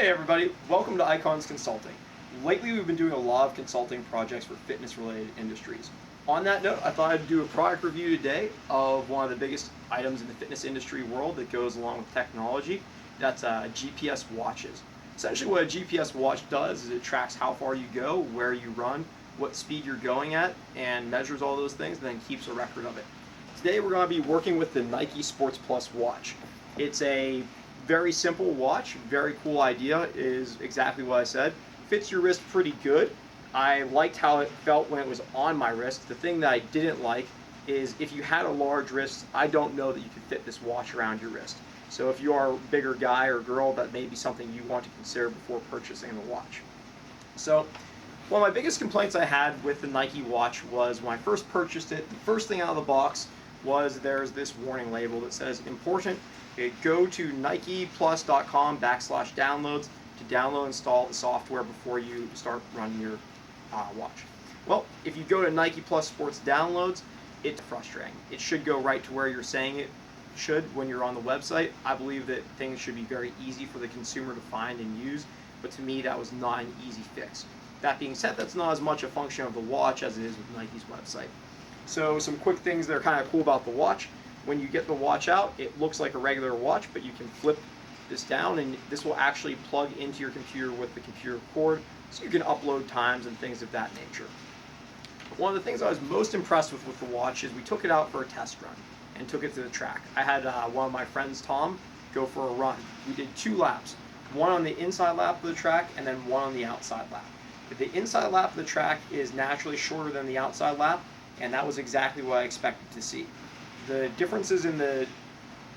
Hey everybody, welcome to Icons Consulting. Lately we've been doing a lot of consulting projects for fitness related industries. On that note, I thought I'd do a product review today of one of the biggest items in the fitness industry world that goes along with technology. That's GPS watches. Essentially what a GPS watch does is it tracks how far you go, where you run, what speed you're going at, and measures all those things and then keeps a record of it. Today we're going to be working with the Nike Sports Plus watch. It's a very simple watch, very cool idea, is exactly what I said. Fits your wrist pretty good. I liked how it felt when it was on my wrist. The thing that I didn't like is if you had a large wrist, I don't know that you could fit this watch around your wrist. So if you are a bigger guy or girl, that may be something you want to consider before purchasing the watch. So one of my biggest complaints I had with the Nike watch was when I first purchased it, the first thing out of the box was there's this warning label that says important. Go to nikeplus.com/downloads to download and install the software before you start running your watch. Well, if you go to Nike Plus Sports Downloads, it's frustrating. It should go right to where you're saying it should when you're on the website. I believe that things should be very easy for the consumer to find and use, but to me that was not an easy fix. That being said, that's not as much a function of the watch as it is with Nike's website. So some quick things that are kind of cool about the watch. When you get the watch out, it looks like a regular watch, but you can flip this down and this will actually plug into your computer with the computer cord, so you can upload times and things of that nature. One of the things I was most impressed with the watch is we took it out for a test run and took it to the track. I had one of my friends, Tom, go for a run. We did 2 laps, one on the inside lap of the track and then one on the outside lap. The inside lap of the track is naturally shorter than the outside lap, and that was exactly what I expected to see. The differences in the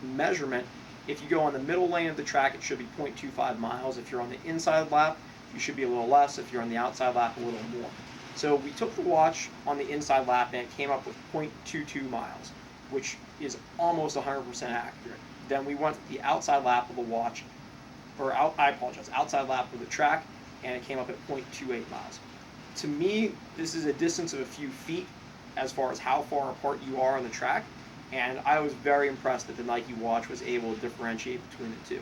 measurement, if you go on the middle lane of the track, it should be 0.25 miles. If you're on the inside lap, you should be a little less. If you're on the outside lap, a little more. So we took the watch on the inside lap and it came up with 0.22 miles, which is almost 100% accurate. Then we went to the outside lap of the watch, outside lap of the track, and it came up at 0.28 miles. To me, this is a distance of a few feet as far as how far apart you are on the track. And I was very impressed that the Nike watch was able to differentiate between the two.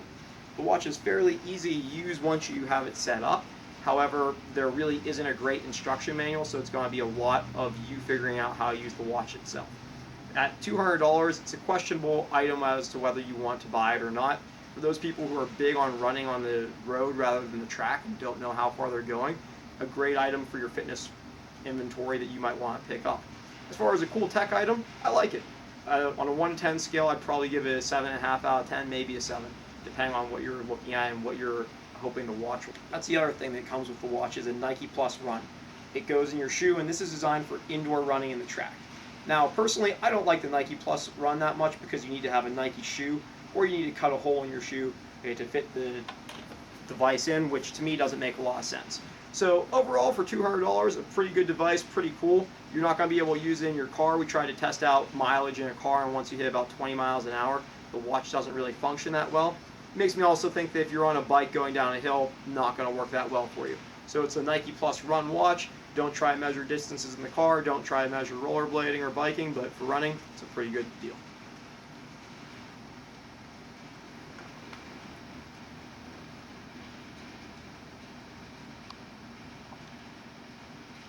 The watch is fairly easy to use once you have it set up. However, there really isn't a great instruction manual, so it's going to be a lot of you figuring out how to use the watch itself. At $200, it's a questionable item as to whether you want to buy it or not. For those people who are big on running on the road rather than the track and don't know how far they're going, a great item for your fitness inventory that you might want to pick up. As far as a cool tech item, I like it. On a 1 to 10 scale, I'd probably give it a 7.5 out of 10, maybe a 7, depending on what you're looking at and what you're hoping to watch. That's the other thing that comes with the watch is a Nike Plus Run. It goes in your shoe, and this is designed for indoor running in the track. Now, personally, I don't like the Nike Plus Run that much because you need to have a Nike shoe, or you need to cut a hole in your shoe to fit the device in, which to me doesn't make a lot of sense. So overall, for $200, a pretty good device, pretty cool. You're not going to be able to use it in your car. We tried to test out mileage in a car, and once you hit about 20 miles an hour, the watch doesn't really function that well. It makes me also think that if you're on a bike going down a hill, not going to work that well for you. So it's a Nike Plus Run watch. Don't try and measure distances in the car. Don't try and measure rollerblading or biking, but for running, it's a pretty good deal.